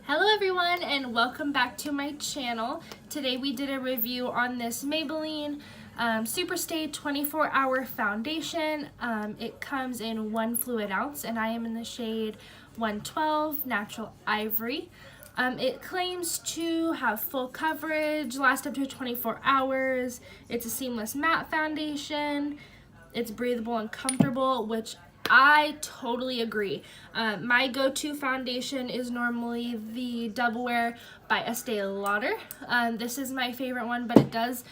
Hello everyone and welcome back to my channel. Today we did a review on this Maybelline Superstay 24-hour foundation. It comes in 1 fluid ounce and I am in the shade 112 Natural Ivory. It claims to have full coverage, last up to 24 hours. It's a seamless matte foundation. It's breathable and comfortable, which I totally agree. My go-to foundation is normally the Double Wear by Estee Lauder. This is my favorite one, but it does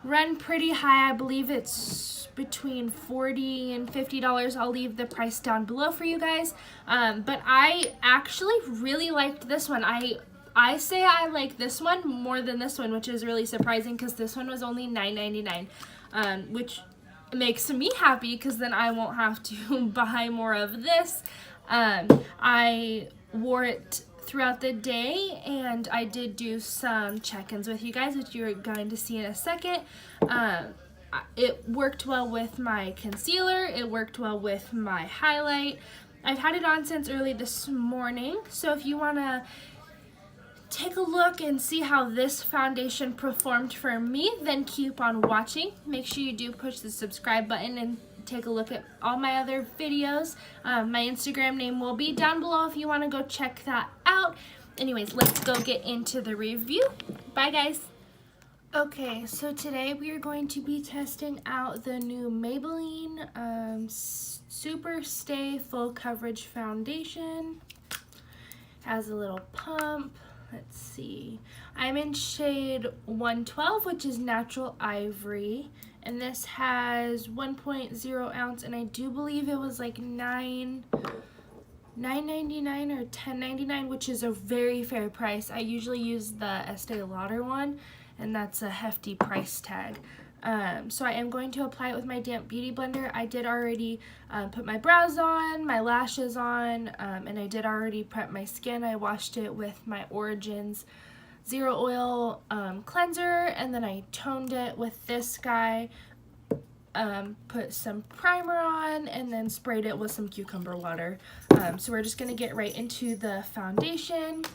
run pretty high. I believe it's between $40 and $50. I'll leave the price down below for you guys. But I actually really liked this one. I say I like this one more than this one, which is really surprising because this one was only $9.99, which makes me happy because then I won't have to buy more of this. I wore it throughout the day and I did do some check-ins with you guys, which you're going to see in a second. It worked well with my concealer. It worked well with my highlight. I've had it on since early this morning, so if you want to take a look and see how this foundation performed for me, then keep on watching. Make sure you do push the subscribe button and take a look at all my other videos. My Instagram name will be down below if you want to go check that out. Anyways, let's go get into the review. Bye guys. Okay, so today we are going to be testing out the new Maybelline Superstay Full Coverage Foundation. Has a little pump. Let's see. I'm in shade 112, which is Natural Ivory, and this has 1.0 ounce, and I do believe it was like $9.99 or $10.99, which is a very fair price. I usually use the Estee Lauder one, and that's a hefty price tag. So I am going to apply it with my damp beauty blender. I did already put my brows on, my lashes on, and I did already prep my skin. I washed it with my Origins Zero Oil cleanser, and then I toned it with this guy, put some primer on, and then sprayed it with some cucumber water. So we're just going to get right into the foundation.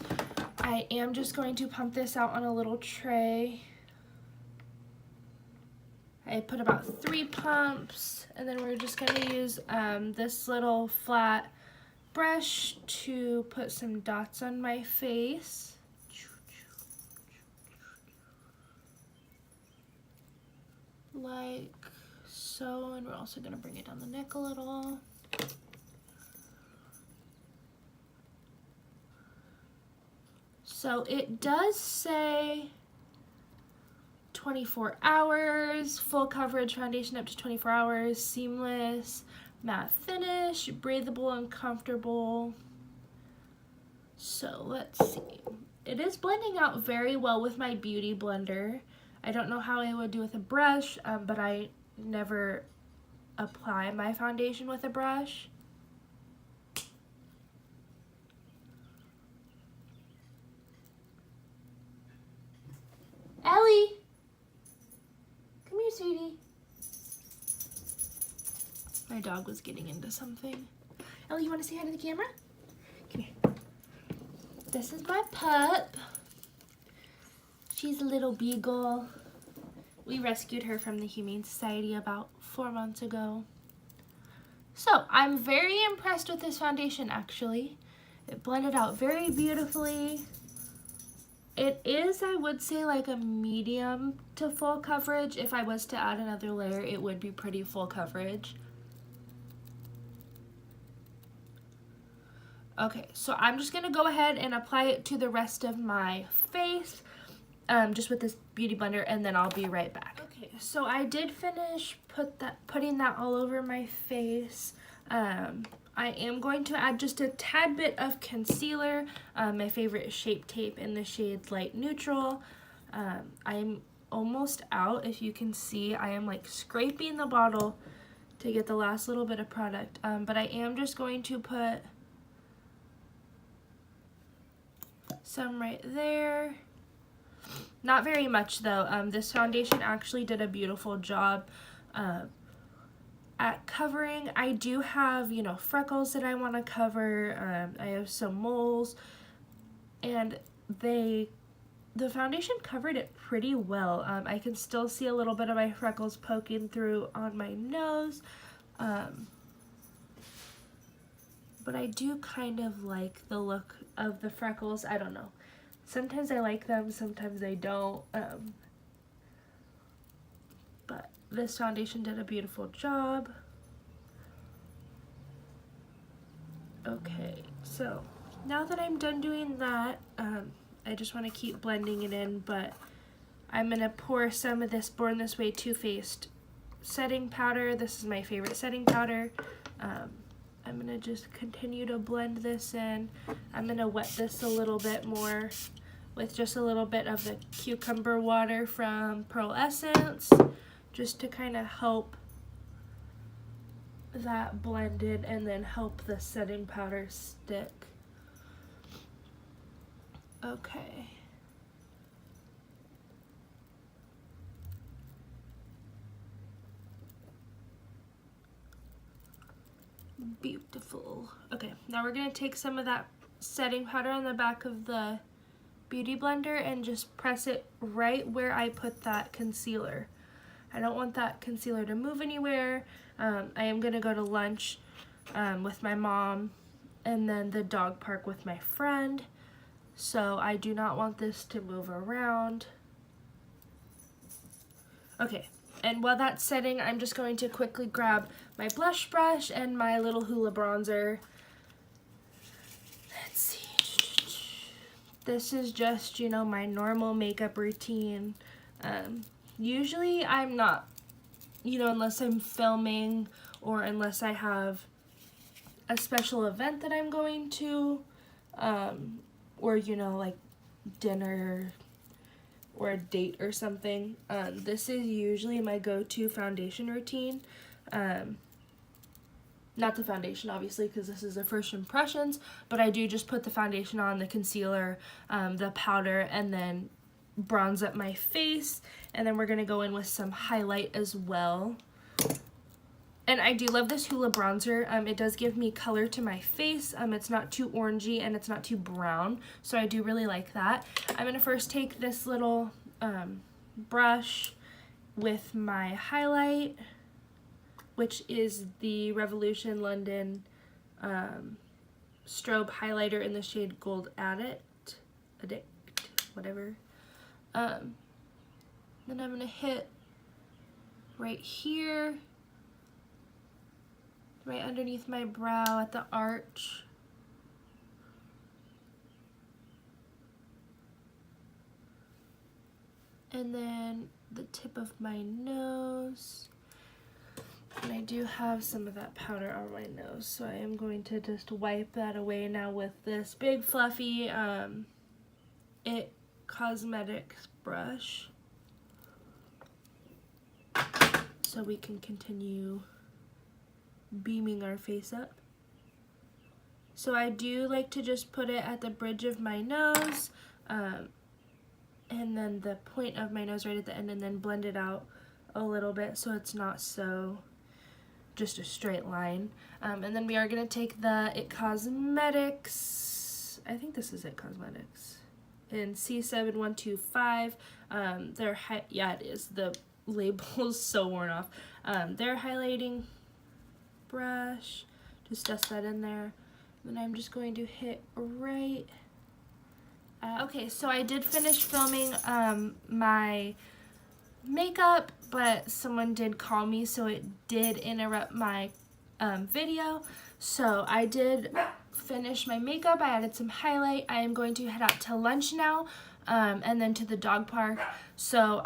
I am just going to pump this out on a little tray. I put about 3 pumps, and then we're just going to use this little flat brush to put some dots on my face. Like so, and we're also going to bring it down the neck a little. So it does say 24 hours, full coverage foundation up to 24 hours, seamless, matte finish, breathable and comfortable. So let's see. It is blending out very well with my beauty blender. I don't know how I would do with a brush, but I never apply my foundation with a brush. Ellie! Come here, sweetie. My dog was getting into something. Ellie, you want to say hi to the camera? Come here. This is my pup. She's a little beagle. We rescued her from the Humane Society about 4 months ago. So, I'm very impressed with this foundation, actually. It blended out very beautifully. It is, I would say, like a medium to full coverage. If I was to add another layer, it would be pretty full coverage. Okay, so I'm just going to go ahead and apply it to the rest of my face, just with this beauty blender, and then I'll be right back. Okay, so I did finish putting that all over my face. I am going to add just a tad bit of concealer. My favorite Shape Tape in the shade Light Neutral. I'm almost out. If you can see, I am like scraping the bottle to get the last little bit of product. But I am just going to put some right there. Not very much though. This foundation actually did a beautiful job at covering. I do have, freckles that I want to cover. I have some moles. and the foundation covered it pretty well. I can still see a little bit of my freckles poking through on my nose, but I do kind of like the look of the freckles. I don't know. Sometimes I like them, sometimes I don't. But this foundation did a beautiful job. Okay, so now that I'm done doing that, I just want to keep blending it in, but I'm going to pour some of this Born This Way Too Faced setting powder. This is my favorite setting powder. I'm going to just continue to blend this in. I'm going to wet this a little bit more with just a little bit of the cucumber water from Pearl Essence, just to kind of help that blend in and then help the setting powder stick. Okay. Beautiful. Okay, now we're going to take some of that setting powder on the back of the Beauty Blender and just press it right where I put that concealer. I don't want that concealer to move anywhere. I am going to go to lunch with my mom and then the dog park with my friend. So I do not want this to move around. Okay, and while that's setting, I'm just going to quickly grab my blush brush and my little Hoola bronzer. Let's see. This is just, you know, my normal makeup routine. Usually I'm not, you know, unless I'm filming or unless I have a special event that I'm going to, or, you know, like dinner or a date or something. This is usually my go-to foundation routine. Not the foundation, obviously, because this is the first impressions, but I do just put the foundation on, the concealer, the powder, and then bronze up my face, and then we're going to go in with some highlight as well. And I do love this Hoola bronzer. It does give me color to my face. It's not too orangey and it's not too brown, so I do really like that. I'm going to first take this little brush with my highlight, which is the Revolution London strobe highlighter in the shade Gold Addict, whatever. Then I'm going to hit right here, right underneath my brow at the arch. And then the tip of my nose. And I do have some of that powder on my nose, so I am going to just wipe that away now with this big fluffy It Cosmetics brush, so we can continue beaming our face up. So I do like to just put it at the bridge of my nose, and then the point of my nose right at the end, and then blend it out a little bit so it's not so just a straight line. And then we are going to take the It Cosmetics, I think this is It Cosmetics, in C7125. Yeah, it is. The label's so worn off. Their highlighting brush, just dust that in there. Then I'm just going to hit right at, okay, so I did finish filming my makeup, but someone did call me, so it did interrupt my video. So I did finish my makeup. I added some highlight. I am going to head out to lunch now, and then to the dog park. So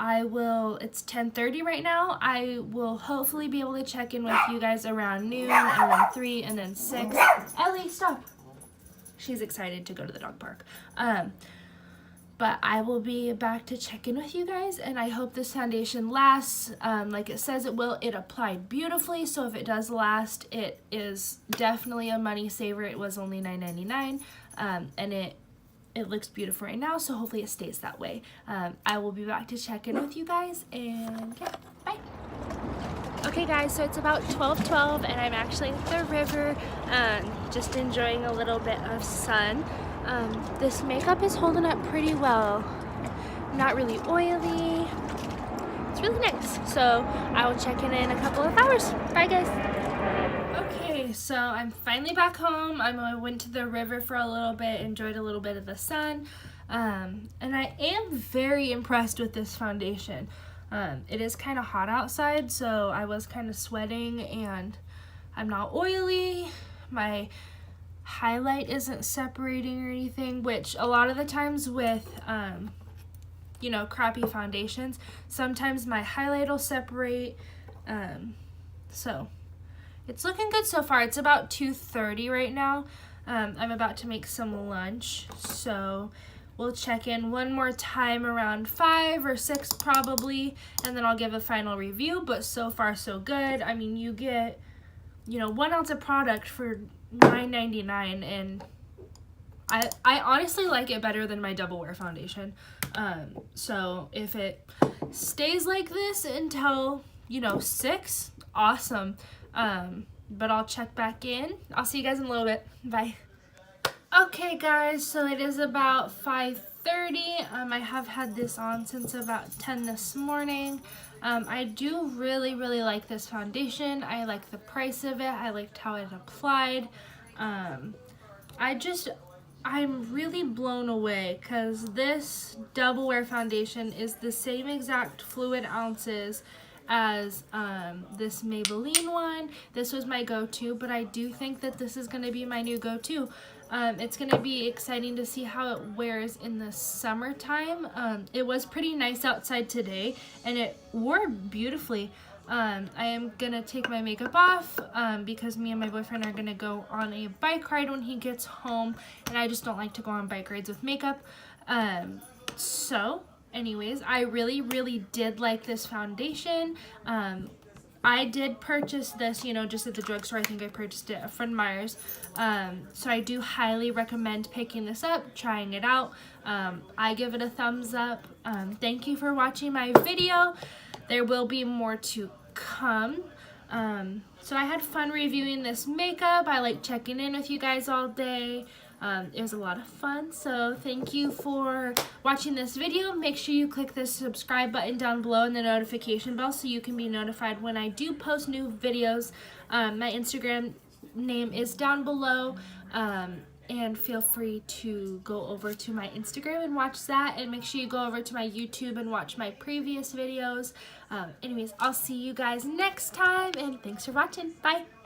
it's 10:30 right now. I will hopefully be able to check in with you guys around noon, and then 3, and then 6. Ellie, stop. She's excited to go to the dog park. But I will be back to check in with you guys, and I hope this foundation lasts. Like it says it will. It applied beautifully, so if it does last, it is definitely a money saver. It was only $9.99, and it looks beautiful right now, so hopefully it stays that way. I will be back to check in with you guys, and yeah, bye. Okay guys, so it's about 12:12, and I'm actually at the river, just enjoying a little bit of sun. This makeup is holding up pretty well. Not really oily. It's really nice. So I will check in a couple of hours. Bye guys. Okay, so I'm finally back home. I went to the river for a little bit, enjoyed a little bit of the sun. And I am very impressed with this foundation. It is kind of hot outside, so I was kind of sweating, and I'm not oily. My highlight isn't separating or anything, which a lot of the times with you know, crappy foundations, sometimes my highlight will separate. So it's looking good so far. It's about 2:30 right now. I'm about to make some lunch, so we'll check in one more time around 5 or 6 probably, and then I'll give a final review. But so far so good. I mean, you get, you know, 1 ounce of product for $9.99, and I honestly like it better than my Double Wear foundation. So if it stays like this until, you know, 6, awesome. But I'll check back in. I'll see you guys in a little bit. Bye. Okay guys, so it is about 5:30. I have had this on since about 10 this morning. I do really like this foundation. I like the price of it. I liked how it applied. I'm really blown away because this Double Wear foundation is the same exact fluid ounces as this Maybelline one. This was my go-to, but I do think that this is going to be my new go-to. It's going to be exciting to see how it wears in the summertime. It was pretty nice outside today, and it wore beautifully. I am going to take my makeup off because me and my boyfriend are going to go on a bike ride when he gets home, and I just don't like to go on bike rides with makeup. So anyways, I really did like this foundation. I did purchase this, you know, just at the drugstore. I think I purchased it at Fred Meyer's. So I do highly recommend picking this up, trying it out. I give it a thumbs up. Thank you for watching my video. There will be more to come. So I had fun reviewing this makeup. I like checking in with you guys all day. It was a lot of fun, so thank you for watching this video. Make sure you click the subscribe button down below and the notification bell so you can be notified when I do post new videos. My Instagram name is down below, and feel free to go over to my Instagram and watch that, and make sure you go over to my YouTube and watch my previous videos. Anyways, I'll see you guys next time, and thanks for watching. Bye!